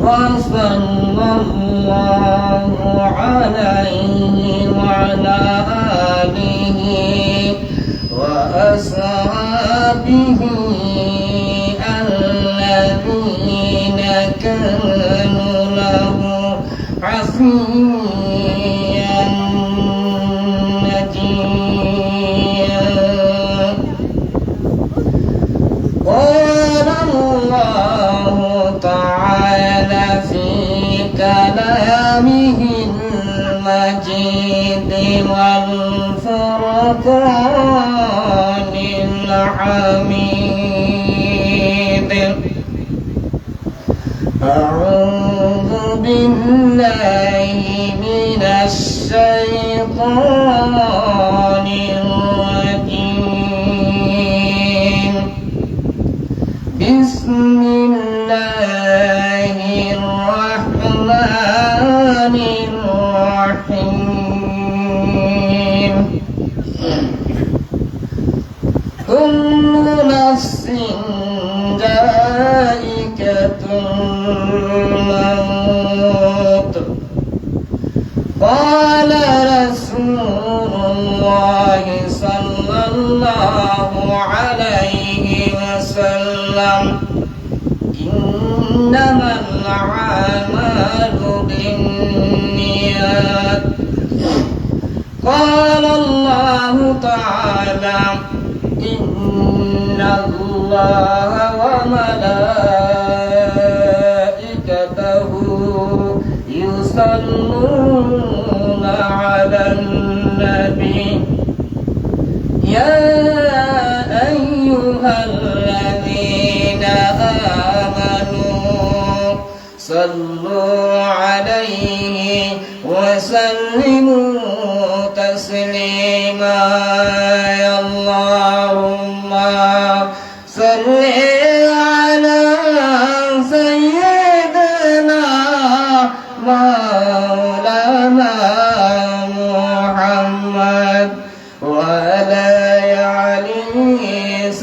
وصلى الله عليه وعلى آله وأصحابه الذين كانوا له عصيا نجيا. قال الله تعالى في كلامه المجيد والفرقان الحميد: أعوذ بالله من الشيطان الرجيم. بسم الله الرحمن الرحيم. كل نفس ذائقة الموت. قال رسول الله صلى الله عليه وسلم: إنما الأعمال بالنيات. قال الله تعالى: إن الله وملائكته يصلون على النبي يا أيها الذين آمنوا صلوا عليه وسلموا تسليما. اللهم صل على سيدنا مولانا محمد وعلى آل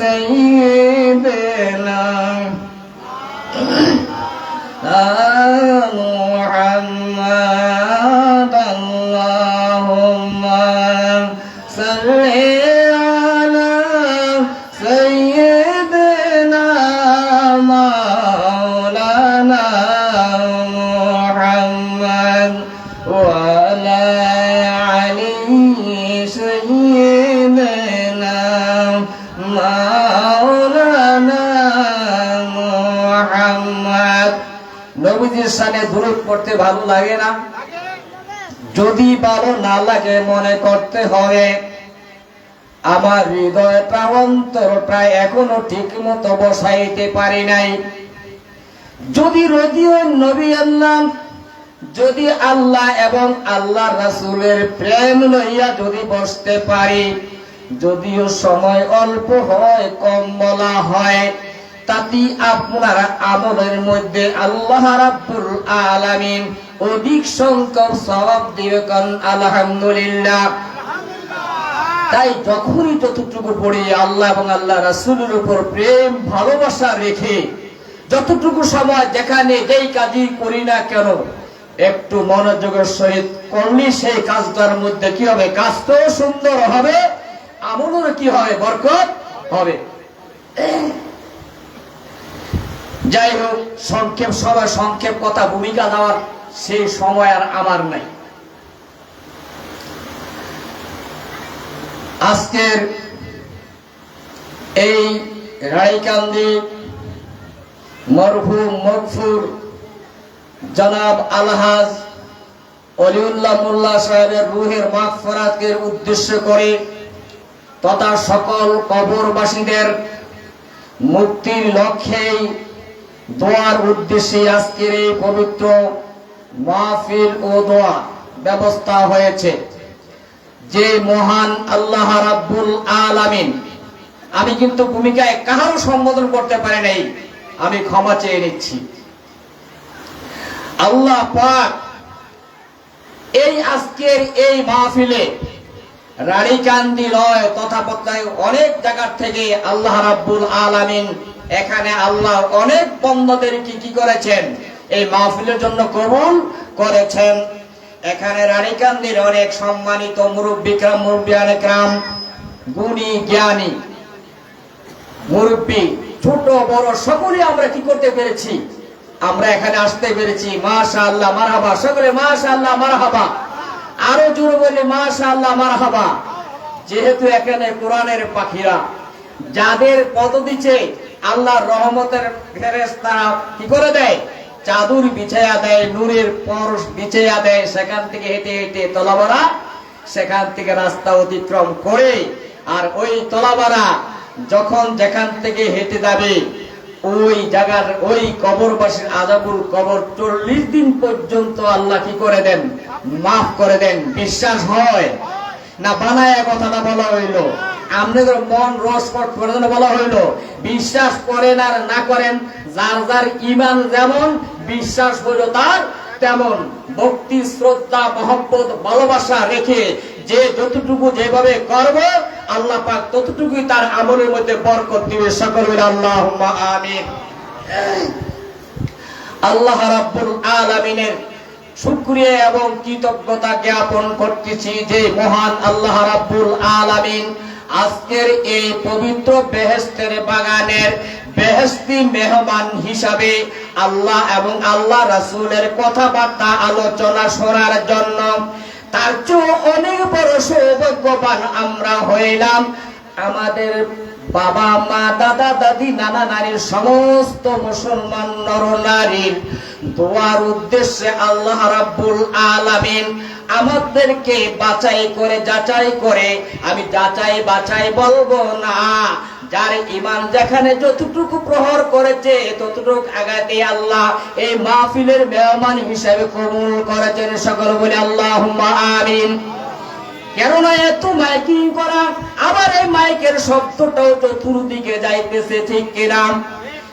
سيدنا محمد. اللهم صل على سيدنا مولانا محمد وعلى آل سيدنا مولانا محمد। নবীজির শানে দুরূদ পড়তে ভালো লাগে না? যদি ভালো না লাগে মনে করতে হবে আমার হৃদয়টা অন্তরটা এখনো ঠিক মতো বসাইতে পারি নাই। যদি রদিও নবী আল্লাহ, যদি আল্লাহ এবং আল্লাহ রাসূলের প্রেম লইয়া যদি বসতে পারি, যদিও সময় অল্প হয়, কম বলা হয়, তাতে আপনার আমলের মধ্যে আল্লাহ রাব্বুল আলামিন অধিক সংখ্যক সওয়াব দিবে। কারণ আলহামদুলিল্লাহ। তাই যখনই যতটুকু পড়ি আল্লাহ এবং আল্লাহ রাসূলের উপর প্রেম ভালোবাসা রেখে যতটুকু সময় যেখানে যেই কাজই করি না কেন একটু মনোযোগের সহিত করলে সেই কাজটার মধ্যে কি হবে? কাজটাও সুন্দর হবে, আমলের কি হবে? বরকত হবে। যাই হোক, সংক্ষেপ কথা ভূমিকা দেওয়ার সেই সময় আর আমার নাই। আজকের এই রায়কান্দি মরহুম মগফুর জনাব আলহাজ অলিউল্লাহ মোল্লা সাহেবের রুহের মাগফিরাতের উদ্দেশ্য করে তথা সকল কবরবাসীদের মুক্তির লক্ষ্যে দোয়ার উদ্দেশ্যে আজকের এই পবিত্র মাহফিল ও দোয়া ব্যবস্থা হয়েছে। যে মহান আল্লাহ রাব্বুল আলামিন, আমি কিন্তু ভূমিকায় কারো সম্বোধন করতে পারি নাই, আমি ক্ষমা চেয়ে নিচ্ছি। আল্লাহ পাক এই আজকের এই মাহফিলে রানীকান্দি নয়, তথাপত্যায় অনেক জায়গার থেকে আল্লাহ রাব্বুল আলামিন এখানে আল্লাহ অনেক বন্দাদের কি করেছেন, এই মাহফিলের জন্য কবুল করেছেন। এখানে রানীকান্দির অনেক সম্মানিত মুরব্বিকরাম, মুরব্বিয়ানে কেরাম, গুণী জ্ঞানী মুরব্বী, ছোট বড় সকলে আমরা কি করতে পেরেছি, আমরা এখানে আসতে পেরেছি। মাশাআল্লাহ, মারহাবা, সকলে মাশাআল্লাহ, মারহাবা, আরো জোরে বলি মাশাআল্লাহ, মারহাবা। যেহেতু এখানে কোরআনের পাখিরা, যাদের পদদিছে আল্লাহর রহমতের ফেরেশতারা কি করে দেয়, চাদর বিছায়া দেয়, নূরের পরশ বিছায়া দেয়, সেখান থেকে হেঁটে হেঁটে তলাবারা, সেখান থেকে রাস্তা অতিক্রম করে, আর ওই তলাবারা যখন যেখান থেকে হেঁটে যাবে ওই জায়গার ওই কবরবাসীর আযাবুল কবর 40 দিন পর্যন্ত আল্লাহ কি করে দেন, মাফ করে দেন। বিশ্বাস হয় না? বানায় কথাটা বলা হইলো, আপনাদের মন রসপট করে বলা হইলো। বিশ্বাস করেন আর না করেন, যার যার ঈমান যেমন, বিশ্বাস হইল তার তেমন। ভক্তি, শ্রদ্ধা, মহব্বত, ভালোবাসা রেখে যে যতটুকু যেভাবে করবে আল্লাহ পাক ততটুকুই তার আমলের মধ্যে বরকত দিবে। সকল মিলে আল্লাহুম্মা আমিন। আল্লাহ রাব্বুল আলামিনের শুকরিয়া এবং কৃতজ্ঞতা জ্ঞাপন করতেছি যে মহান আল্লাহ রাব্বুল আলামিন আজকের এই পবিত্র বেহেশতের বাগানের বেহেশতি মেহমান হিসাবে আল্লাহ এবং আল্লাহ রাসূলের কথাবার্তা আলোচনা শোনার জন্য, তার চেয়ে অনেক বড় সৌভাগ্যবান আমরা হইলাম। আমাদের বাবা মা, দাদা দাদি, নানা নারীর, সমস্ত মুসলমান নর নারীর দোয়ার উদ্দেশ্যে আল্লাহ রাব্বুল আলামিন আমাদেরকে বাছাই করে, যাচাই করে, আমি যাচাই বাছাই বলবো না, যার ঈমান যেখানে যতটুকু প্রহর করেছে ততটুকু আগাতে আল্লাহ এই মাহফিলের মেহমান হিসেবে কবুল করেছেন। সকল বলে আল্লাহুম্মা আমিন। কেননা এত মাইকিং করা, আবার এই মাইকের শব্দটাও চতুর্দিকে যাইতেছে, ঠিক কিনা?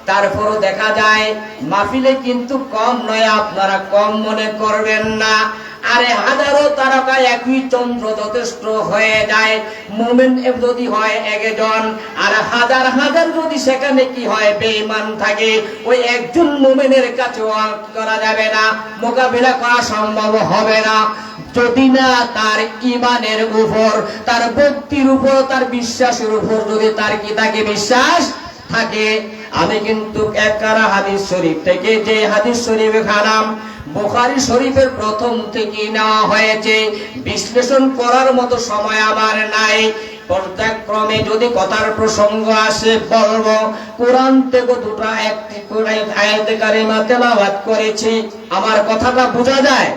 তারপরও দেখা যায় মাহফিলে কিন্তু কম নয়, আপনারা কম মনে করবেন না। আরে হাজারো তারকা একই চন্দ্র যথেষ্ট হয়ে যায়। মুমিন যদি হয় একজন, আর হাজার হাজার যদি সেখানে কি হয় বেঈমান থাকে, ওই একজন মুমিনের কাছে করা যাবে না, মোকাবিলা করা সম্ভব হবে না, যদি না তার ঈমানের উপর, তার ভক্তির উপর, তার বিশ্বাসের উপর যদি তার কি থাকে, বিশ্বাস থাকে। আমি কিন্তু একখানা হাদিস শরীফ থেকে, যে হাদিস শরীফ খানাম বুখারী শরীফের প্রথম থেকে নেওয়া হয়েছে, বিশ্লেষণ করার মতো সময় আমার নাই। পর্যায়ক্রমে যদি কথার প্রসঙ্গ আসে বলবো। কোরআন থেকে দুটো একটি করে আয়াতে কারিমা তেলাওয়াত করেছি। আমার কথাটা বোঝা যায়?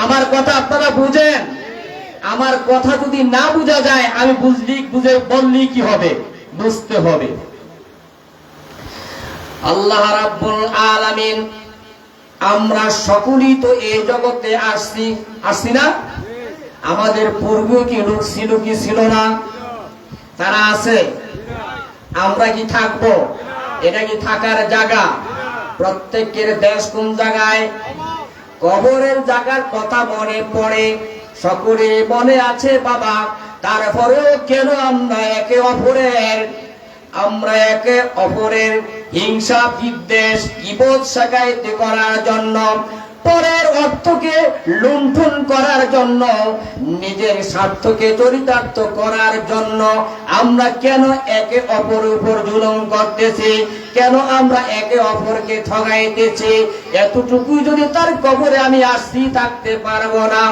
আমার কথা আপনারা বুঝেন? আমার কথা যদি না বোঝা যায়, আমি বুঝে বললি কি হবে? বুঝতে হবে। আল্লাহ রাব্বুল আলামিন, আমরা সকলেই তো এই জগতে আসছি না? আমাদের পূর্বে কি লোক ছিল কি ছিল না? তারা আছে। আমরা কি থাকবো? এটা কি থাকার জায়গা? প্রত্যেকের দেশ কোন জায়গায়? কবরের জায়গার কথা মনে পড়ে, সকলে মনে আছে বাবা। তারপরেও কেন আমরা একে অপরের হিংসা, বিদ্বেষ, কিবোধ শাকায়িত করার জন্য, পরের অর্থকে লুণ্ঠন করার জন্য, নিজের স্বার্থকে চরিতার্থ করার জন্য আমরা কেন একে অপরের উপর জুলুম করতেছি? কেন আমরা একে অপরকে ঠগাইতেছি? এতটুকুই যদি তার কবরে আমি আসছি, থাকতে পারবো না।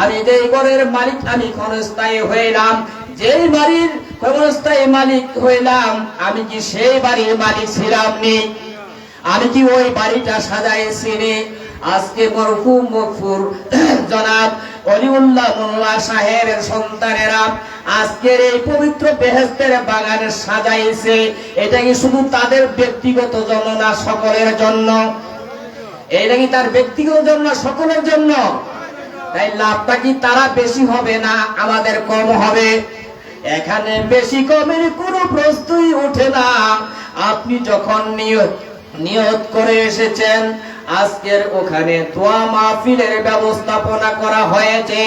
আমি যেই ঘরের মালিক, আমি ক্ষণস্থায়ী হইলাম। যেই বাড়ির ক্ষণস্থায়ী মালিক হইলাম, আমি কি সেই বাড়ির মালিক ছিলাম নি? আমি কি ওই বাড়িটা সাজাইছি নি? আজকে মরহুম মগফুর জনাব অলিউল্লাহ মোল্লা সাহেবের সন্তানেরা আজকের এই পবিত্র বেহেশতের বাগানে সাজাইছে। এটা কি শুধু তাদের ব্যক্তিগত জন্য না, সকলের জন্য? এটা কি তার ব্যক্তিগত জন্য, সকলের জন্য? তাই লাভটা কি তারা বেশি হবে না আমাদের কম হবে? এখানে বেশি কমের কোনো প্রশ্নই ওঠে না। আপনি যখন নিয়ত করে এসেছেন, আজকের ওখানে দোয়া মাহফিলের ব্যবস্থাপনা করা হয়েছে।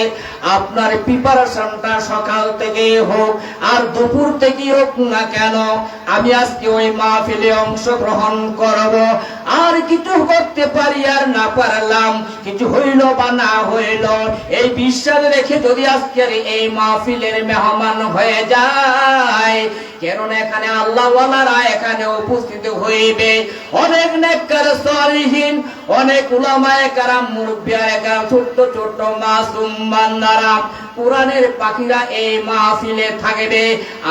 আপনার প্রিপারেশনটা সকাল থেকে হোক আর দুপুর থেকে হোক না কেন, আমি আজকে ওই মাহফিলে অংশগ্রহণ করব। আর কিছু করতে পারি আর না পারলাম, কিছু হইল বা না হইল, এই বিশ্বাস রেখে যদি আজকের এই মাহফিলের মেহমান হয়ে যায়, কেননা এখানে আল্লাহ ওয়ালারা এখানে উপস্থিত হইবে। অনেক নেককার সালিহিন, অনেক উলামায়ে কেরাম, মুরব্বিয়ায়ে কেরাম, ছোট্ট ছোট্ট মাসুম বান্দারা, কোরআনের পাখিরা এই মাহফিলে থাকবে।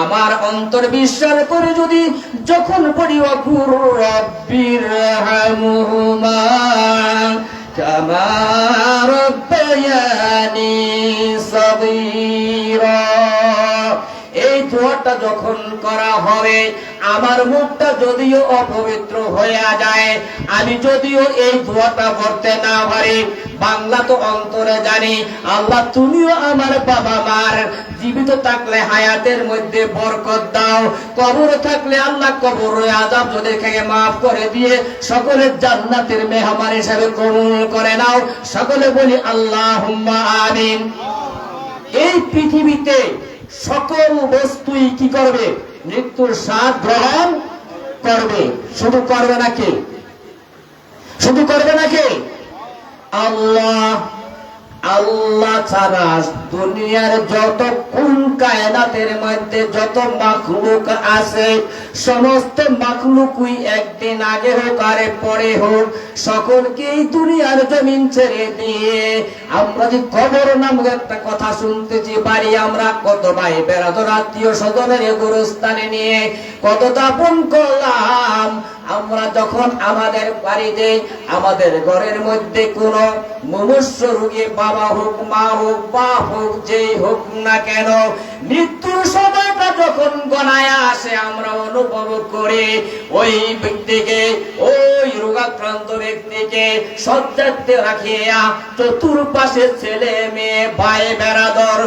আমার অন্তর বিশ্বাস করে যদি যখন পড়ি ওয়াকুর রব্বির হামহুমা কামা রাব্বায়ানি সাগীরা, এই দোয়াটা যখন করা হবে, আমার মুখটা যদিও অপবিত্র হয়ে যায়, আমি যদিও এই দোয়াটা করতে না পারি, বাংলা তো অন্তরে জানি, আল্লাহ তুমিও আমার বাবা মার জীবিত থাকলে হায়াতের মধ্যে বরকত দাও, কবরে থাকলে আল্লাহ কবরের আযাব ওদেরকে মাফ করে দিয়ে সকলের জান্নাতের মেহমান হিসেবে কবুল করে নাও। সকলে বলি আল্লাহুম্মা আমিন। এই পৃথিবীতে সকল বস্তুই কি করবে? মৃত্যুর স্বাদ গ্রহণ করবে। শুধু করবে নাকি? শুধু করবে নাকি? আল্লাহ আল্লাহ ছাড়া দুনিয়ার যত কোন কায়নাতের মধ্যে যত মাখলুক আছে, সমস্ত মাখলুকই একদিন আগে হোক আর পরে হোক, সকলকে এই দুনিয়ার জমিন ছেড়ে দিয়ে আমরা যে কবর নামক একটা কথা শুনতেছি, বাড়ি আমরা কত ভাই বেড়াদর আত্মীয় স্বজনের গোরস্থানে নিয়ে কত দাপন করলাম। আমরা যখন আমাদের বাড়িতে আমাদের ঘরের মধ্যে কোন মুমূর্ষ রোগী, বাবা হোক মা হোক বা হোক যেই হোক না কেন, মৃত্যুর সময়টা যখন গণায় আসে, আমরা অনুভব করি ওই ব্যক্তিকে, ওই রোগাক্রান্ত ব্যক্তিকে শয্যাতে রাখিয়া চতুর্পাশে ছেলে মেয়ে ভাই বেড়াদর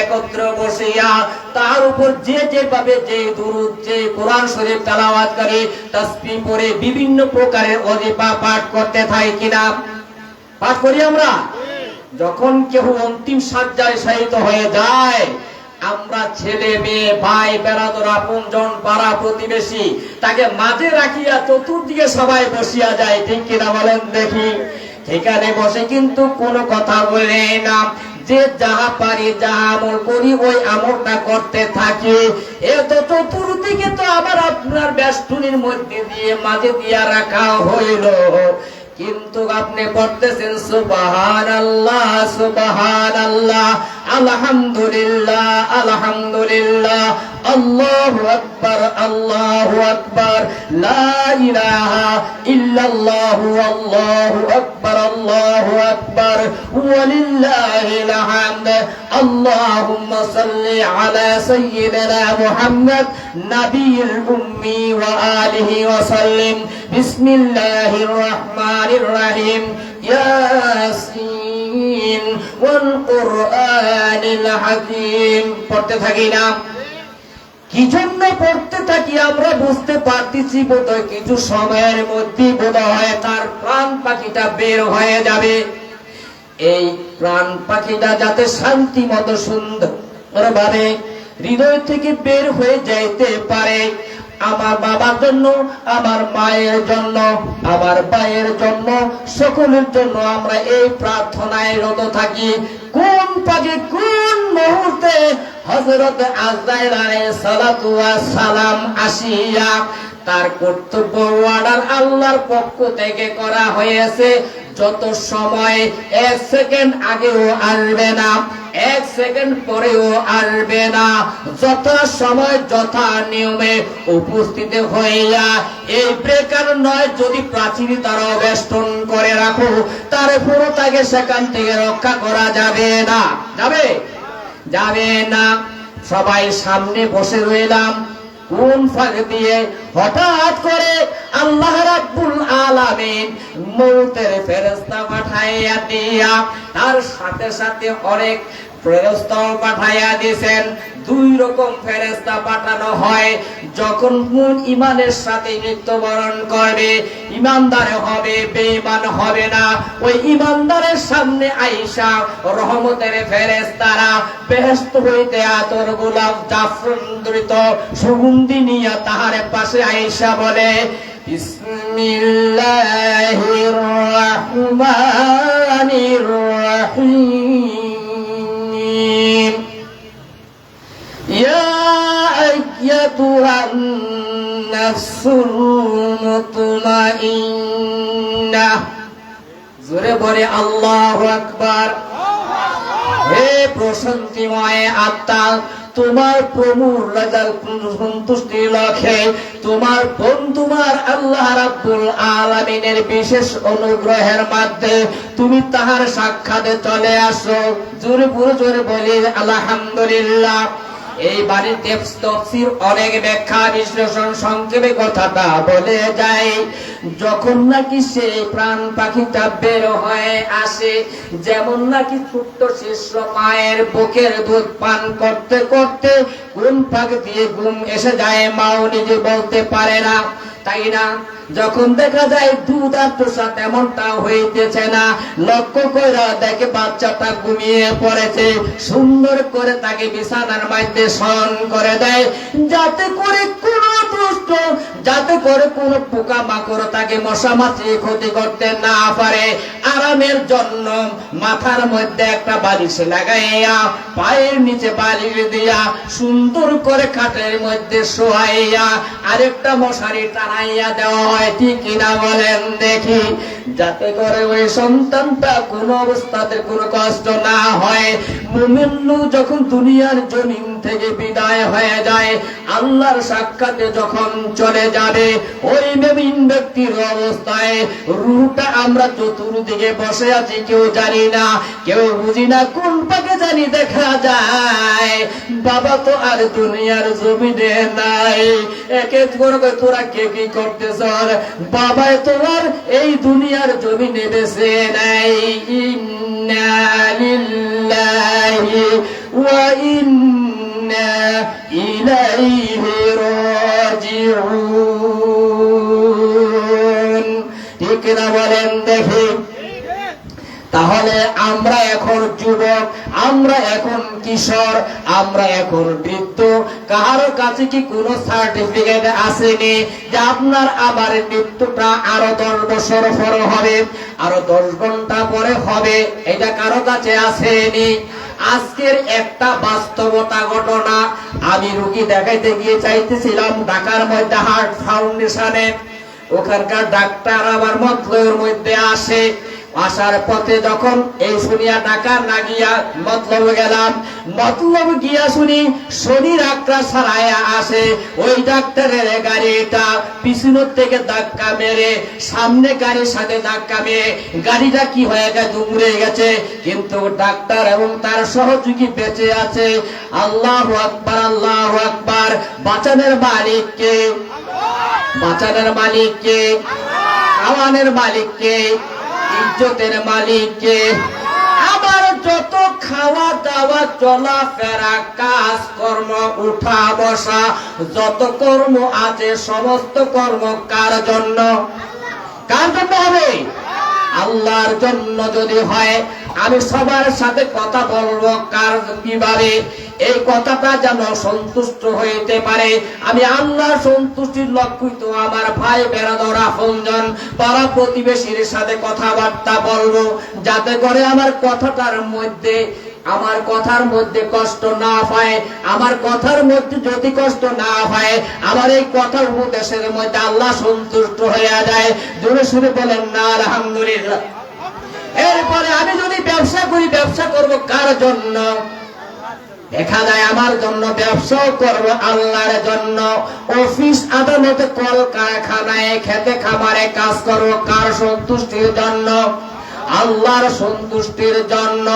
একত্র বসিয়া তার উপর যে যেভাবে যে দুরূদ, যে কোরআন শরীফ তেলাওয়াত করে, তাসবিহ পড়ে বিভিন্ন প্রকারের ওয়াজিফা পাঠ করতে থাকি কিনা? পাঠ করি আমরা। যখন কেউ অন্তিম শয্যায় শায়িত হয়ে যায়, আমরা ছেলে মেয়ে ভাই বেড়াদর আপনজন পাড়া প্রতিবেশী তাকে মাঝে রাখিয়া চতুর্দিকে সবাই বসিয়া যায়, ঠিক কিনা বলেন দেখি? সেখানে বসে কিন্তু কোনো কথা বলে না, যে যাহা পারি যাহা আমল করি ওই আমলটা করতে থাকি। এ তো চতুর্দিকে তো আবার আপনার বেষ্টনীর মধ্যে দিয়ে মাঝে দিয়া রাখা হইল, কিন্তু আপনি পড়তেছেন সুবহানাল্লাহ সুবহানাল্লাহ, আলহামদুলিল্লাহ আলহামদুলিল্লাহ, আল্লাহু আকবার আল্লাহু আকবার, লা ইলাহা ইল্লাল্লাহু আল্লাহু আকবার আল্লাহু আকবার, ওয়ালিল্লাহিল হামদ। আল্লাহুম্মা সাল্লি আলা সাইয়্যিদিনা মুহাম্মদ নাবিয়্যিল উম্মি ওয়া আলিহি ওয়া সাল্লিম। বিসমিল্লাহির রহমানির রহিম। ইয়াসিন ওয়াল কুরআনিল হাকীম। পড়তে থাকি না? কি জন্য পড়তে থাকি আমরা বুঝতে পারতেছি, বোধহয় কিছু সময়ের মধ্যে বোধহয় তার প্রাণ পাখিটা বের হয়ে যাবে। এই প্রাণ পাখিটা যাতে শান্তি মতো সুন্দর ভাবে হৃদয় থেকে বের হয়ে যাইতে পারে, আমার বাবার জন্য, আমার মায়ের জন্য, আমার ভাইয়ের জন্য, সকলের জন্য আমরা এই প্রার্থনায় রত থাকি। কোন পাখি কোন মুহূর্তে হযরত আজরাইল আলাইহিস সালাতু ওয়াস সালাম আসিয়া তার কর্তব্য অর্ডার আল্লাহর পক্ষ থেকে করা হয়েছে, যত সময় 1 সেকেন্ড আগেও আসবে না, 1 সেকেন্ড পরেও আসবে না, যথা সময় যথা নিয়মে উপস্থিত হইয়া এই ব্রেকার নয়, যদি প্রাচীর তারা বেষ্টন করে রাখো, তারপরও তাকে সেখান থেকে রক্ষা করা যাবে না। যাবে? যাবে না। সবাই সামনে বসে রইলাম, কোন ফাঁক দিয়ে হঠাৎ করে আল্লাহ রাব্বুল আলামিন মউতের ফেরেশতা পাঠাইয়া দিয়া তার সাথে সাথে অনেক ফেরেশতা পাঠাইয়া দিয়েছেন। দুই রকম ফেরেশতা পাঠানো হয়। যখন কোন ইমানের সাথে মৃত্যুবরণ করবে, ইমানদার হবে, বেঈমান হবে না, ওই ইমানদারের সামনে আয়েশা রহমতের ফেরেশতারা বেহেশত হইতে আতর গোলাপ জাফরান ধৃত সুগন্ধি নিয়ে তাহার পাশে আয়েশা বলে, বিসমিল্লাহির রহমানির রহিম, ইয়া আইয়াতুহান নাফসুল মুতমাইন্নাহ। জোরে বলে আল্লাহু আকবার। হে প্রশান্তিময় আত্মা, তোমার প্রভুর রাজার সন্তুষ্টি লক্ষ্যে তোমার আল্লাহ রাব্বুল আলামিনের বিশেষ অনুগ্রহের মধ্যে তুমি তাহার সাক্ষাতে চলে আসো। জোরে জোরে বলি আলহামদুলিল্লাহ। এই বাড়ির তাফসীর অনেক ব্যাখ্যা বিশ্লেষণ সংক্ষেপে কথাটা বলে যায়, যখন নাকি সেই প্রাণ পাখিটা বের হয়ে আসে, যেমন নাকি ছোট্ট শিশু মায়ের বুকের দুধ পান করতে করতে ঘুম ফাঁক দিয়ে ঘুম এসে যায়, মাও নিজে বলতে পারে না, তাই না? যখন দেখা যায় দুধ আর তোষা তেমনটা হইতেছে না, লক্ষ্য করে দেখে বাচ্চাটা ঘুমিয়ে পড়েছে, সুন্দর করে তাকে বিছানার মধ্যে শয়ন করে দেয়, যাতে করে কোনো দুষ্ট, যাতে করে কোনো পোকা মাকড় তাকে মশা মাছি ক্ষতি করতে না পারে। আরামের জন্য মাথার মধ্যে একটা বালিশ লাগাইয়া, পায়ের নিচে বালিশ দিয়া, সুন্দর করে খাটের মধ্যে শোয়াইয়া আরেকটা মশারি টানাইয়া দেওয়া হয়, ঠিক কিনা বলেন দেখি? যাতে করে ওই সন্তানটা কোন অবস্থাতে কোনো কষ্ট না হয়। মুমিন যখন দুনিয়ার জমিন থেকে বিদায় হয়ে যায়, আল্লাহর সাক্ষাতে যখন চলে যাবে, ওই মুমিন ব্যক্তির অবস্থায় রূহটা আমরা চতুর্দিকে বসে আছি, কেউ জানি না, কেউ বুঝি না, কোন পাকে জানি দেখা যায় বাবা তো আর দুনিয়ার জমিনে নাই। একে করে তোরা কে কি করতেছ? বাবা তোমার এই দুনিয়ার জমিনে বেঁচে নাই। ইন্না লিল্লাহি ওয়া ইন্না ইলাইহি রাজিউন। ঠিক না বলেন দেখি? তাহলে আমরা এখন যুবক, আমরা এখন কিশোর, আমরা এখন বৃদ্ধ, কারো কাছে কি কোনো সার্টিফিকেট আসেনি যে আপনার আবার মৃত্যুটা আরো 10 বছর পরে হবে, আরো 10 ঘন্টা পরে হবে? এটা কারো কাছে আসেনি। আজকের একটা বাস্তবতা ঘটনা, আমি রোগী দেখাইতে গিয়ে চাইতেছিলাম ঢাকার মধ্যে হার্ট ফাউন্ডেশনে, ওখানকার ডাক্তার আমার মতলবের মধ্যে আসে, আসার পথে যখন এই শুনিয়া ঢাকা না গিয়া মতলব গেলাম, মতলব গিয়া শুনি শনির আক্রা ছাড়াইয়া আসে, ওই ডাক্তারের গাড়িটা পিছনের থেকে ধাক্কা মেরে সামনে গাড়ির সাথে ধাক্কা মেরে গাড়িটা কি হয়ে গেছে, দুমড়ে গেছে, কিন্তু ডাক্তার এবং তার সহযোগী বেঁচে আছে। আল্লাহু আকবার, আল্লাহু আকবার। বাঁচানোর মালিক কে? বাঁচানোর মালিক কে? আমানের মালিক কে? ইজ্জতের মালিক কে? আবার যত খাওয়া দাওয়া, চলাফেরা, কাজ কর্ম, উঠা বসা, যত কর্ম আছে, সমস্ত কর্ম কার জন্য? কার জন্য হবে? আল্লাহর জন্য যদি হয়, আমি সবার সাথে কথা বলবো কার কিভাবে এই কথাটা যেন সন্তুষ্ট হইতে পারে। আমি আল্লাহর সন্তুষ্টির লক্ষ্যই তো আমার ভাই বেরাদর আপনজন পাড়া প্রতিবেশীর সাথে কথাবার্তা বলবো, যাতে করে আমার কথাটার মধ্যে, আমার কথার মধ্যে কষ্ট না হয়। আমার কথার মধ্যে যদি কষ্ট না হয়, আমার এই কথার উপদেশের মধ্যে আল্লাহ সন্তুষ্ট হয়ে যায়। জোরে সুরে বলেন না আলহামদুলিল্লাহ। এরপরে আমি যদি ব্যবসা করি, ব্যবসা করব কার জন্য? দেখা যায় আমার জন্য ব্যবসাও করবো আল্লাহর জন্য। অফিস আদালতে, কল কারখানায়, খেতে খামারে কাজ করবো কার সন্তুষ্টির জন্য? আল্লাহর সন্তুষ্টির জন্য।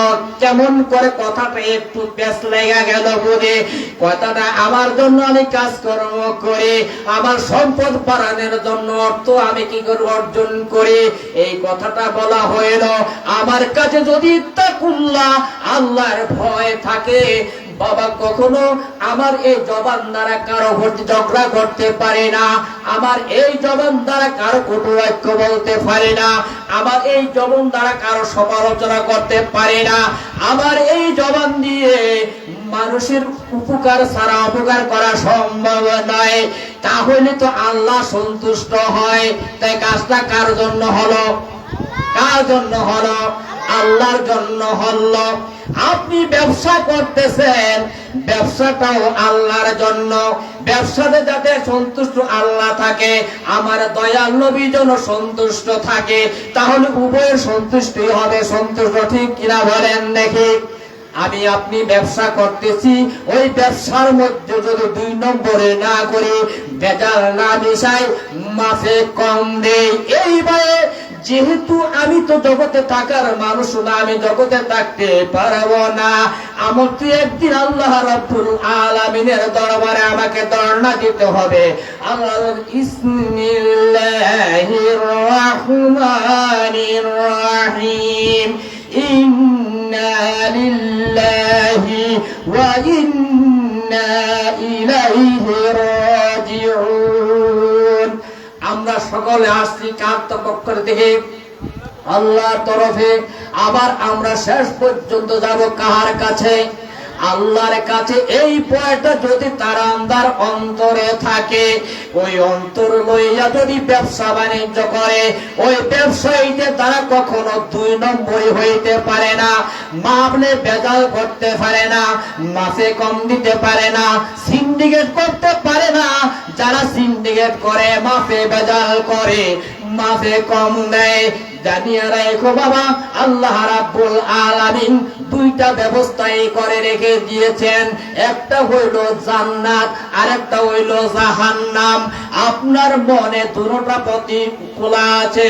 কেমন করে কথাটা একটু বেশ লেগে গেল বুঝে, কথাটা আমার জন্য আমি কাজকর্ম করি, আমার সম্পদ বাড়ানোর জন্য অর্থ আমি কি করে অর্জন করি, এই কথাটা বলা হইল। আমার কাছে যদি তাকুল্লাহ, আল্লাহর ভয় থাকে, বাবা কখনো আমার এই জবান দ্বারা কারো ঝগড়া করতে পারে না, আমার এই জবান দ্বারা কারো কটু বাক্য বলতে পারে না, আমার এই জবান দ্বারা কারো সমালোচনা করতে পারে না, আমার এই জবান দিয়ে মানুষের উপকার ছাড়া অপকার করা সম্ভব নয়। তাহলে তো আল্লাহ সন্তুষ্ট হয়। তাই কাজটা কার জন্য হলো? কার জন্য হলো? আল্লাহর জন্য হলো। আপনি ব্যবসা করতেছেন, ব্যবসাটাও আল্লাহর জন্য। ব্যবসাতে যাতে সন্তুষ্ট আল্লাহ থাকে, আমার দয়াল নবী যেন সন্তুষ্ট থাকে, তাহলে উভয়ের সন্তুষ্টি হবে। সন্তুষ্ট ঠিক কিনা বলেন দেখি? আমি আপনি ব্যবসা করতেছি, ওই ব্যবসার মধ্যে যদি 2 নম্বরে না করি, ভেজাল না মিশাই, মাফে কম দেই, এইভাবে যেহেতু আমি তো জগতে থাকার মানুষ না, আমি জগতে থাকতে পারবো না, আমার তো একদিন আল্লাহ রাব্বুল আলামিনের দরবারে আমাকে ধর্ণা দিতে হবে। আল্লাহ বিসমিল্লাহির রহমানির রহিম, ইন্না লিল্লাহি ওয়া ইন্না ইলাইহি রাজিউন। আমরা সকলে আসছি কার পক্ষ থেকে? আল্লাহর তরফে। আবার আমরা শেষ পর্যন্ত যাব কার কাছে? আল্লাহর কাছে। এই পয়টা যদি তার আন্দার অন্তরে থাকে, ওই অন্তর লইয়া যদি ব্যবসা বাণিজ্য করে, ওই ব্যবসায়ীতে তারা কখনো 2 নম্বরই হইতে পারে না, মাপলে ভেজাল করতে পারে না, মাসে কম দিতে পারে না, সিন্ডিকেট করতে পারে না। যারা সিন্ডিকেট করে, মাপে ভেজাল করে, মাপে কম দেয়, জানিয়ে রাখো বাবা, আল্লাহ রাব্বুল আলামিন 2টা ব্যবস্থাই করে রেখে দিয়েছেন। একটা হইল জান্নাত, আর একটা হইল জাহান্নাম। আপনার মনে দুটোটা পথই খোলা আছে,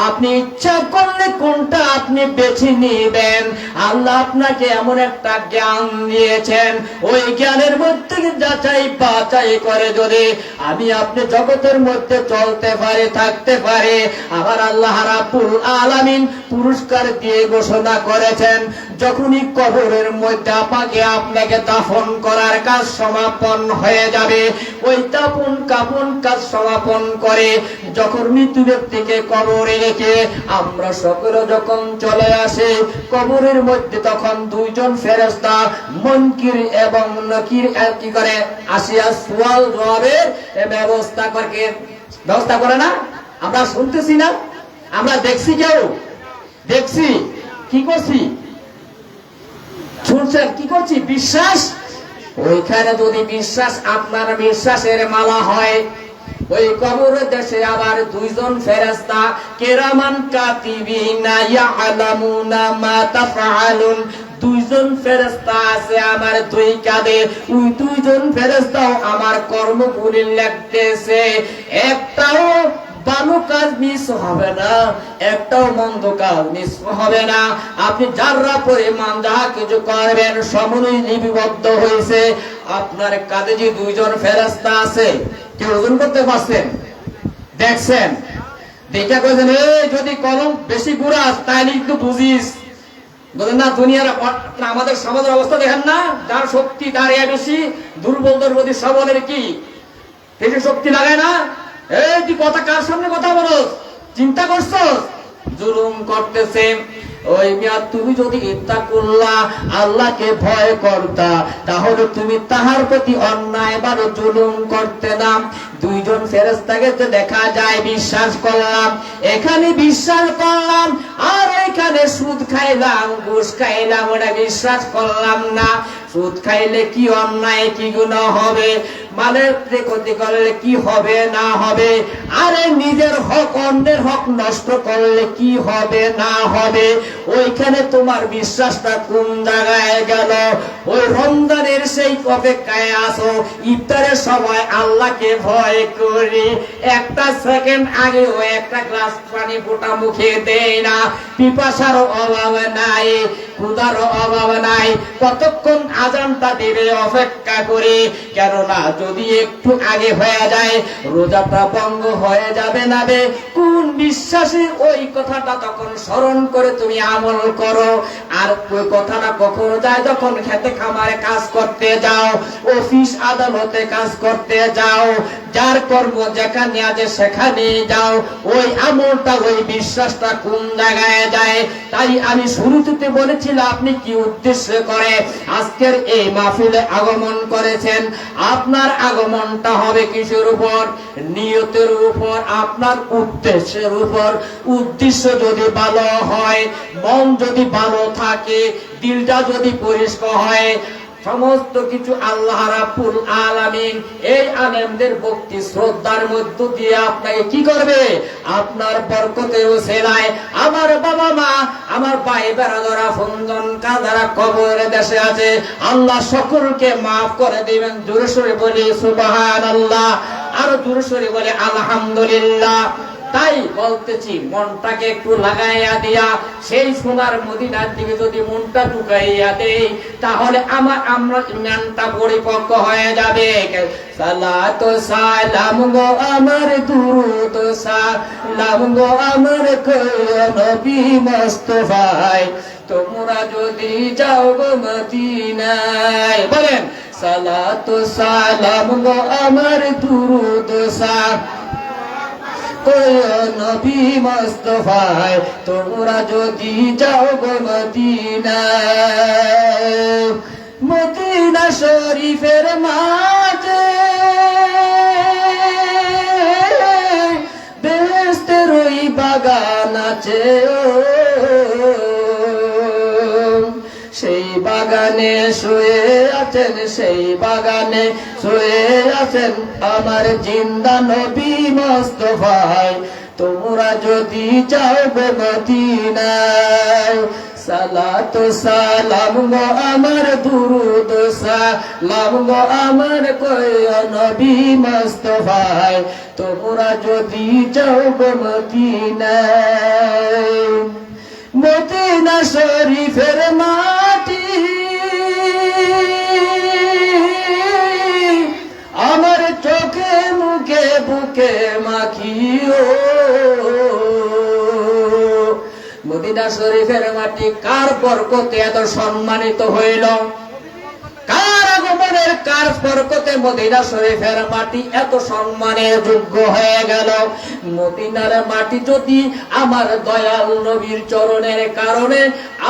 আপনি ইচ্ছা করলে কোনটা আপনি বেছে নিবেন। আল্লাহ আপনাকে এমন একটা জ্ঞান দিয়েছেন, ওই জ্ঞানের মধ্যে যাচাই বাছাই করে যদি আমি আপনি জগতের মধ্যে চলতে পারে, থাকতে পারে, আবার আল্লাহ রাব্বুল আলামিন পুরস্কার দিয়ে ঘোষণা করেছেন, যখনই কবরের মধ্যে আপনাকে দাফন করার কাজ সমাপন হয়ে যাবে, ওই দাফন কাফন কাজ সমাপন করে যখন মৃত্যু ব্যক্তিকে কবরে রেখে আমরা সকলে যখন চলে আসে কবরের মধ্যে, তখন 2 জন ফেরেশতা মুনকির এবং নকির কি করে? আসিয়া সওয়াল জবাবের ব্যবস্থা করে না? আমরা শুনতেছি না? আমরা দেখছি, কেউ দেখছি? কি করছি? শুনছেন? কি করছি? বিশ্বাস। ওইখানে যদি বিশ্বাস আপনার বিশ্বাসের মালা হয়, ওই কবরের দেশে আবার 2 জন ফেরেশতা কিরামান কাতিবিনা ইয়ালামুনা মা তাফআলুন, 2 জন ফেরেশতা আছে আমার 2 কাঁধে। ওই 2 জন ফেরেশতাও আমার কর্মগুলি লিখতেছে। একটাও ভালো কাজ মিস হবে না, একটাও মন্দ কাজ মিস হবে না। আপনি যারা পরিমাণ যা কিছু করবেন সমনই লিপিবদ্ধ হয়েছে। আপনার কাঁধে যে 2 জন ফেরেশতা আছে, কেউ ওজন করতে পারছেন? দেখছেন? দেখা কইছেন, এই যদি কলম বেশি গুড়াস তাইলে একটু বুঝিস। বলেন না, দুনিয়ার আমাদের সমাজের অবস্থা দেখেন না? যার শক্তি তার বেশি, দুর্বলদের প্রতি সবলের কি বেশি শক্তি লাগায় না? এই তুই কথা কার সামনে কথা বলো? চিন্তা করছো? জুলুম করতেছে। ওই মিয়া, তুমি যদি ইত্তাকুল্লাহ, আল্লাহকে ভয় করতা, তাহলে তুমি তাহার প্রতি অন্যায় বা জুলুম করতে না। 2 জন ফেরেশতাকে তো দেখা যায় বিশ্বাস করলাম, এখানে বিশ্বাস করলাম, আর এখানে সুদ খাইলাম, ঘুষ খাইলাম, ওটা বিশ্বাস করলাম না। সুদ খাইলে কি অন্যায়, কি গুনাহ হবে? মালের ক্ষতি করলে কি হবে না হবে? আরে নিজের হক অন্যের হক নষ্ট করলে কি হবে না হবে? ওইখানে তোমার বিশ্বাসটা কোন জায়গায় গেল? ওই রমজানের সেই অপেক্ষায় আসো, ইফতারের সময় আল্লাহকে ভয় করি, 1 সেকেন্ড আগে ওই 1 গ্লাস পানি ফোঁটা মুখে দেই না। পিপাসারও অভাব নাই, ক্ষুধারও অভাব নাই, কতক্ষণ আজানটা দিবে অপেক্ষা করি, কেননা যদি একটু আগে হয়ে যায় রোজাটা ভঙ্গ হয়ে যাবে না রে। কোন বিশ্বাসে ওই কথাটা তখন স্মরণ করে তুমি আমল করো। আর ওই কথাটা কখন যায়, যখন খেতে খামারে কাজ করতে যাও, অফিস আদালতে কাজ করতে যাও, যার কর্ম যেখানে আছে সেখানে যাও, ওই আমলটা ওই বিশ্বাসটা কোন জায়গায় যায়। তাই আমি শুরুতে বলেছিলাম আপনি কি উদ্দেশ্য করে আজকের এই মাহফিলে আগমন করেছেন। আপনার আগমনটা হবে কিসের উপর? নিয়তের উপর, আপনার উদ্দেশ্যের উপর। উদ্দেশ্য যদি ভালো হয়, মন যদি ভালো থাকে, দিলটা যদি পরিষ্কার হয়, সমস্ত কিছু আল্লাহ রাব্বুল আলামিন এই আলেমদের ভক্তি শ্রদ্ধার মধ্য দিয়ে আপনাকে কি করবে? আপনার বরকতের ওসিলায় আমার বাবা মা, আমার ভাই বেরাদরা ফঞ্জন কাদারা কবরে দেশে আছে, আল্লাহ সকলকে মাফ করে দিবেন। জোরে সোরে বলি সুবহানাল্লাহ, আরো জোরে সোরে বলে আলহামদুলিল্লাহ। তাই বলতেছি মনটাকে একটু লাগাইয়া দিয়া সেই সোনার মদিনার দিকে যদি মনটা ঢুকাইয়া দেই, তাহলে আমরা ইমানটা পরিপক্ক হয়ে যাবে। সালাত সালাম গো আমার, দুরূদ সালাম গো আমার নবী মুস্তাফায়, তোমরা যদি যাও গো মদিনায়। বলেন সালাত সালাম গো আমার, দুরূদ সালাম নবী মুস্তাফায়, তোমরা যদি যাও গো মদিনায়। মদিনা শরীফের মাঝে বেহেশতের ওই বাগান আছে, সেই বাগানে শুয়ে আছেন, সেই বাগানে শুয়ে আছেন আমার জিন্দা নবী মুস্তাফায়, তোমরা যদি যাও গো মদিনায়। সালাত সালাম গো আমার, দুরূদ সালাম গো আমার নবী মুস্তাফায়, তোমরা যদি যাও গো মদিনায়। মদিনা শরীফের মাটি আমার চোখে মুখে বুকে মাখিও। মদিনা শরীফের মাটি কার বরকতে এত সম্মানিত হইল? কার আগমনের, কার বরকতে মদিনা শরীফের মাটি এত সম্মানের যোগ্য হয়ে গেল? মদিনার মাটি যদি আমার দয়াল নবীর চরণের কারণে,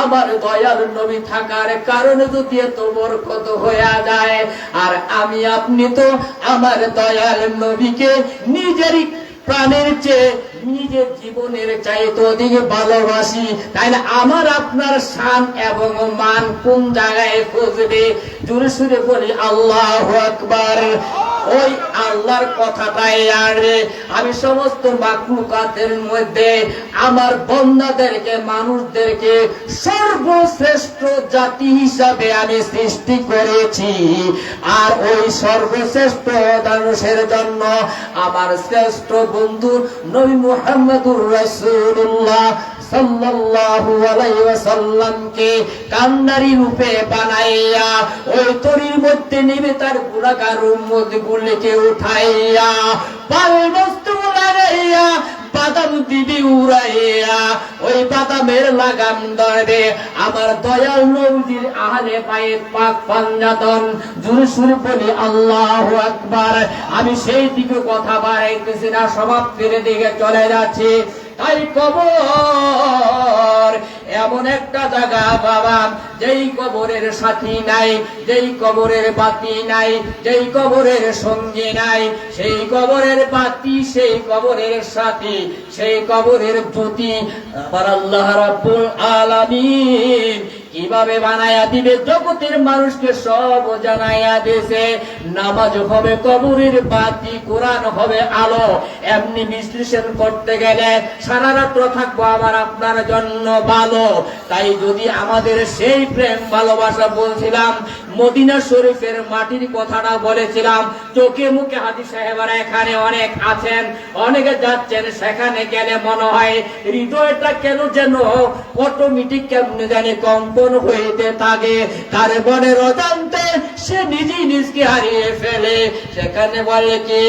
আমার দয়াল নবী থাকার কারণে যদি এত বরকত হয়ে যায়, আর আমি আপনি তো আমার দয়াল নবীকে নিজেরই প্রাণের চেয়ে, নিজের জীবনের চাইতে অধিক ভালোবাসি, তাইলে আমার আপনার শান এবং মান কোন জায়গায় পৌঁছবে? জোরে সুরে বলি আল্লাহু আকবার। ওই আল্লাহর কথাটাই আরে আমি সমস্ত মাখলুকাতের মধ্যে আমার বান্দাদেরকে, মানুষদেরকে সর্বশ্রেষ্ঠ জাতি হিসাবে আমি সৃষ্টি করেছি। আর ওই সর্বশ্রেষ্ঠ মানুষের জন্য আমার শ্রেষ্ঠ বন্ধু নবী মুহাম্মদুর রাসূলুল্লাহ সাল্লাল্লাহু আলাইহি ওয়াসাল্লামকে কান্নারি রূপে বানাইয়া ওই তরির মধ্যে নেমে তার গুনাহগার উম্মত গুলিকে উঠাইয়া পাল বস্তু লাগাইয়া বাদাম দিবি উড়াইয়া ওই বাদামের লাগাম ধরে আমার দয়াল নবীর আহলে পায়ের পাক পাঞ্জাতন। জোরে সুরে বলি আল্লাহু আকবার। আমি সেই দিকে কথা বাড়াইতেছি না, সমাপ্তির দিকে চলে যাচ্ছি। তাই কবর এমন একটা জায়গা বাবা, যেই কবরের সাথী নাই, যেই কবরের বাতি নাই, যেই কবরের সঙ্গী নাই, সেই কবরের বাতি, সেই কবরের সাথী, সেই কবরের জ্যোতি আমার আল্লাহ রাব্বুল আলামিন কিভাবে বানায়া দিবে? জগতের মানুষকে সব জানাইয়া দিয়েছে। নামাজ হবে কবরের বাতি, কোরআন হবে আলো। এমনি বিশ্লেষণ করতে গেলে সারা রাত্র থাকবো আমার আপনার জন্য ভালো। তাই যদি আমাদের সেই প্রেম ভালোবাসা বলছিলাম মদিনা শরীফের মাটির কথাটা বলেছিলাম, চোখে মুখে হাজী সাহেবরা এখানে অনেক আছেন, অনেকে যাচ্ছেন, সেখানে গেলে মনে হয় হৃদয়টা কেন যেন অটোমেটিক কেমনে জানি কম্পন হইতে থাকে, তার মনের অজান্তে সে নিজেই নিজকে হারিয়ে ফেলে। সেখানে বলে কি,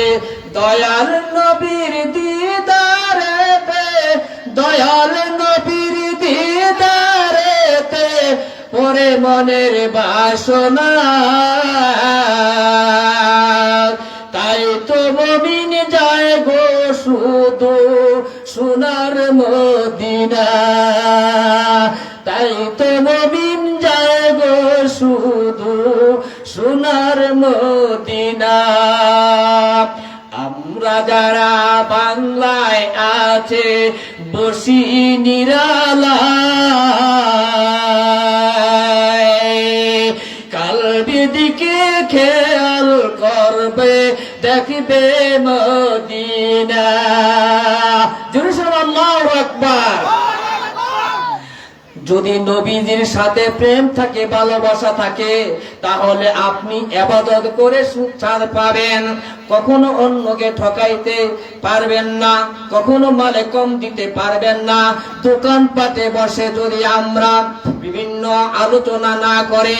দয়াল নবীর দিদারেতে, দয়াল নবীর দিদারেতে পরে মনের বাসনা, তাই তো মুমিন যায় গো শুধু সোনার মদিনা, তাই তো মুমিন যায় গো শুধু সোনার মদিনা। আমরা যারা বাংলায় আছে বসি নিরালায়, কালবি দিকে খেয়াল করবে দেখবে মদিনা। জেরুজালেম, আল্লাহু আকবার। যদি নবীজির সাথে প্রেম থাকে, ভালোবাসা থাকে, তাহলে আপনি ইবাদত করে সুখ ছাড় পাবেন। কখনো অন্যকে ঠকাইতে পারবেন না, কখনো মালে কম দিতে পারবেন না। দোকানপাটে বসে যদি আমরা বিভিন্ন আলোচনা না করে,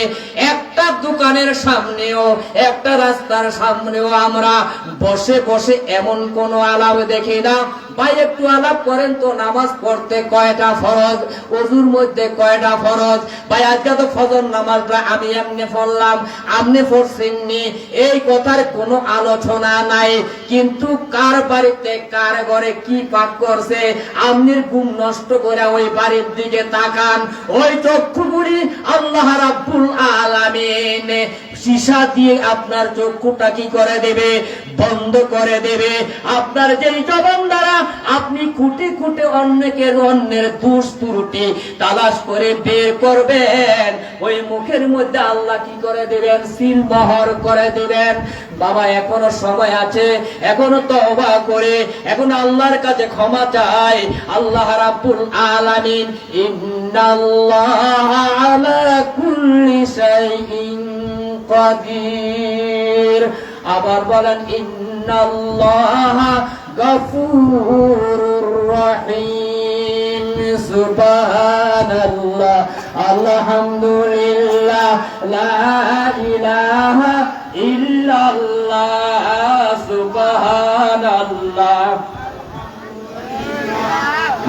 একটা দোকানের সামনেও, একটা রাস্তার সামনেও আমরা বসে বসে এমন কোন আলাপ দেখি না, ভাই একটু আলাপ করেন তো, নামাজ পড়তে কয়টা ফরজ, ওযুর মধ্যে কয়টা ফরজ, ভাই আজকে তো ফজর নামাজটা আমি এমনি পড়লাম, আপনি পড়ছেননি, এই কথার কোনো আলোচনা নাই। কিন্তু কার বাড়িতে কার ঘরে কি পাক করছে, আপনি ঘুম নষ্ট করে ওই বাড়ির দিকে তাকান, ওই চক্ষুগুলি আল্লাহ রাব্বুল আলামিন সীসা দিয়ে আপনার চক্ষুটা কি করে দেবে, বন্ধ করে দেবে। আপনার যেই জবান দ্বারা আপনি খুঁটে খুঁটে অন্যের দোষ ত্রুটি তালাশ করে বের করবেন, ওই মুখের মধ্যে আল্লাহ কি করে দেবেন, সিলমোহর করে দিবেন। বাবা এখনো সময় আছে, এখনো তওবা করে এখন আল্লাহর কাছে ক্ষমা চাই। আল্লাহ রাব্বুল আলামিন ইন্নাল্লাহা আলা কুল্লি শাইইন কাদির, আবার বলেন ইন্নাল্লাহা গফুরুর রহিম। সুবহানাল্লাহ, আলহামদুলিল্লাহ, লা ইলাহা ইল্লাল্লাহ, সুবহানাল্লাহ,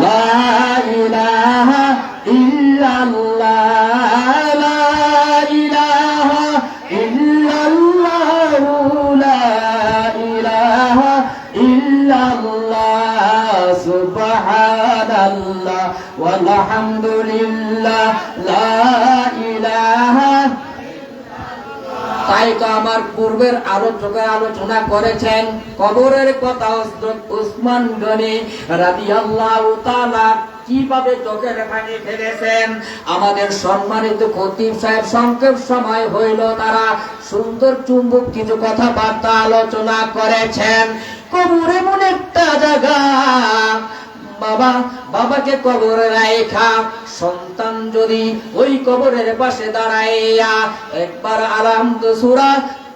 লা ইলাহা ইল্লাল্লাহ, লা ইলাহা ইল্লাল্লাহ, লা ইলাহা ইল্লাল্লাহ, সুবহানাল্লাহ, ওয়ালহামদুলিল্লাহ, লা ইলাহা। তাই তো আমার পূর্বের আলোচকের আলোচনা করেছেন কবরের কথা, হযরত উসমান গনি রাদিয়াল্লাহু তাআলা কিভাবে চোখের পানি ফেলেছেন। আমাদের সম্মানিত খতিব সাহেব সংক্ষেপ সময় হইল, তারা সুন্দর চুম্বক কিছু কথাবার্তা আলোচনা করেছেন। কবর এমন একটা জায়গা, বাবাকে কবরে রাখা সন্তান যদি ওই কবরের পাশে দাঁড়াইয়া একবার আলহামদুলিল্লাহ সূরা,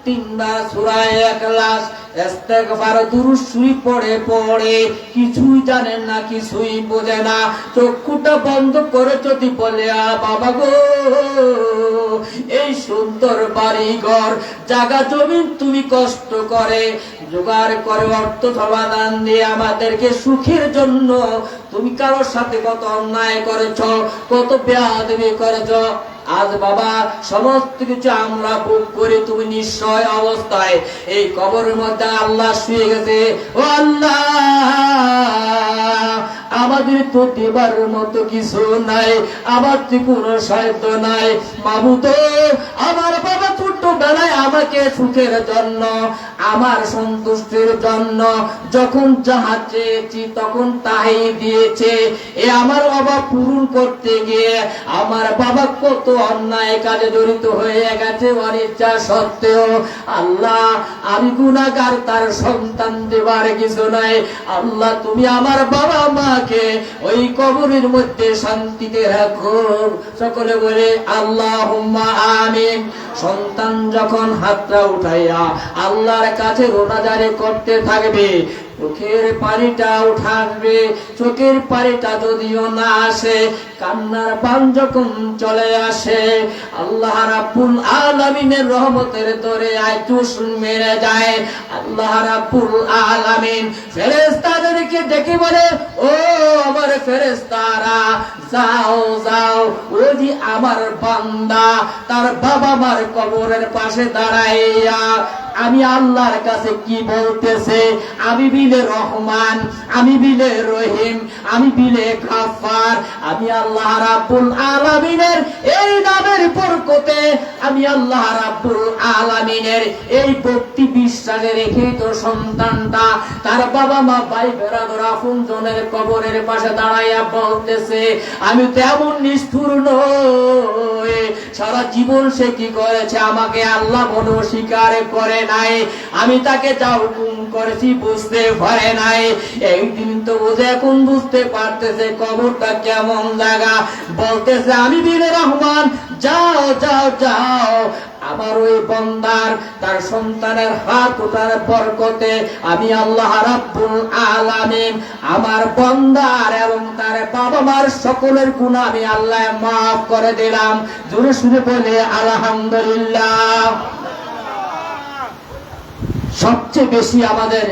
তিনবার সূরা ইখলাস, ইস্তেগফার, দুরূদ শরীফ পড়ে কিছুই জানেন না, কিছুই বোঝে না, চক্ষুটা বন্ধ করে যদি বলে, বাবা গো, এই সুন্দর বাড়ি ঘর জায়গা জমিন তুমি কষ্ট করে জোগাড় করে অর্থ সমাধান দিয়ে আমাদেরকে সুখের জন্য তুমি কারোর সাথে কত অন্যায় করেছ, কত বেয়াদবি করেছ, আজ বাবা সমস্ত কিছু আমরা ভোগ করে তুমি নিশ্চয় অবস্থায় এই কবরের মধ্যে আল্লাহ শুয়ে গেছে। ও আল্লাহ, আমাদের তো দেবার মতো কিছু নাই, আমার তো কোনো সাহায্য নাই। মাবুদ, আমার বাবা ছোট্টবেলায় আমাকে সুখের জন্য আমার সন্তুষ্টির জন্য যখন যাহা চেয়েছি তখন তাই দিয়েছে। এ আমার অভাব পূরণ করতে গিয়ে আমার বাবা কত অন্যায় কাজে জড়িত হয়ে গেছে অনিচ্ছা সত্ত্বেও। আল্লাহ আমি গুনাহগার, তার সন্তান দেবার কিছু নাই। আল্লাহ তুমি আমার বাবা মাকে ওই কবরের মধ্যে শান্তিতে রাখো। সকলে বলে আল্লাহুম্মা আমিন। সন্তান যখন হাতটা উঠাইয়া আল্লাহর কাছে রোনাজারি করতে থাকবে, চোখের পানিটা উঠাবে। চোখের পানিটা যদিও না আসে, কান্নার বান যখন চলে আসে, আল্লাহ রাব্বুল আলামিনের রহমতের দরিয়ায় চুষ মেরে যায়। আল্লাহ রাব্বুল আলামিন ফেরেশতাদেরকে ডেকে বলে, ও আমার ফেরেশতারা, যাও যাও, ওই আমার বান্দা তার বাবা মার কবরের পাশে দাঁড়াইয়া আমি আল্লাহর কাছে কি বলতেছে, আমি বিলে রহমান, আমি বিলে রহিম, আমি বিলে গাফফার, আমি আল্লাহ রাব্বুল আলামিনের এই নামের বরকতে, আমি আল্লাহ রাব্বুল আলামিনের এই ভক্তি বিশ্বাসে রেখে তো সন্তানটা তার বাবা মা ভাই বেরাদর আপনজনের কবরের পাশে দাঁড়াইয়া বলতেছে, আমি তেমন নিষ্ঠুর নই। সারা জীবন সে কি করেছে, আমাকে আল্লাহ মনে স্বীকার করে নাই, আমি তাকে যা হুকুম করেছি বুঝতে পারে নাই। একদিন তো বুঝে এখন বুঝতে পারতেছে কবরটা কেমন জায়গা। বলতেছে, আমি বিলে রহমান, যাও যাও যাও, আমার ওই বান্দার তার সন্তানের হাত ওঠার বরকতে আমি আল্লাহ রাব্বুল আলামিন আমার বান্দার এবং তার বাবা মার সকলের গুনাহ আমি আল্লাহ মাফ করে দিলাম। জোরে সুরে বলে আলহামদুলিল্লাহ। সবচেয়ে বেশি আমাদের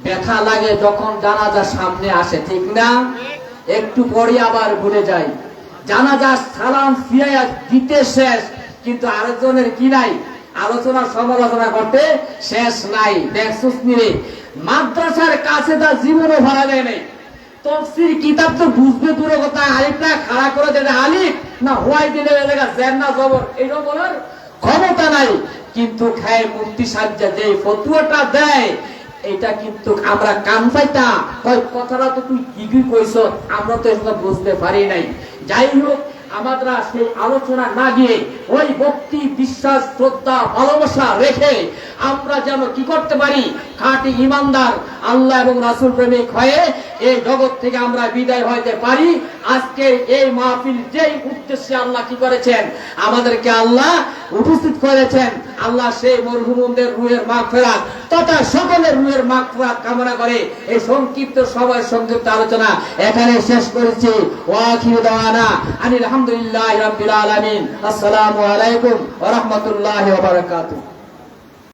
ব্যথা লাগে যখন জানাজা সামনে আসে, ঠিক না? একটু পরে আবার ভুলে যাই। জানাজার সালাম ফিরাইয়া দিতে শেষ, কিন্তু আরেকজনের কি নাই, আলোচনা সমালোচনা করতে শেষ নাই। দেখছিস নিরে মাদ্রাসার কাছে তার জীবনও ভাড়া দেয় নাই। তফসির কিতাব তো বুঝবে দূরে কথা, আলিফটা খাড়া করে দেবে আলিফ না হোয়াই দিলে জের না জবর এইসব বলার ক্ষমতা নাই। কিন্তু খায় মুফতি সাজ্জা যে ফতুয়াটা দেয়, এটা কিন্তু আমরা কান পাইতা কথাটা তো তুই কি কইছ, আমরা তো এসব বুঝতে পারি নাই। যাই হোক, আমরা সেই আলোচনা না গিয়ে ওই ভক্তি বিশ্বাস শ্রদ্ধা ভালোবাসা রেখে আমরা যেন কি করতে পারি, খাঁটি ইমানদার আল্লাহ এবং রাসূল প্রেমিক হয়ে এই জগৎ থেকে আমরা বিদায় হইতে পারি। আজকে এই মাহফিল যেই উদ্দেশ্যে আল্লাহ কি করেছেন, আমাদেরকে আল্লাহ উপস্থিত করেছেন, আল্লাহ সেই মরহুমদের রুহের মাগফিরাত তথা সকলের রুহের মাগফিরাত কামনা করে এই সংক্ষিপ্ত সময় সংক্ষিপ্ত আলোচনা এখানে শেষ করেছি। ওয়া আখিরু দাওয়ানা আনিল হামদুলিল্লাহি রাব্বিল আলামিন। আসসালামু আলাইকুম ওয়া রাহমাতুল্লাহি ওয়া বারাকাতুহু।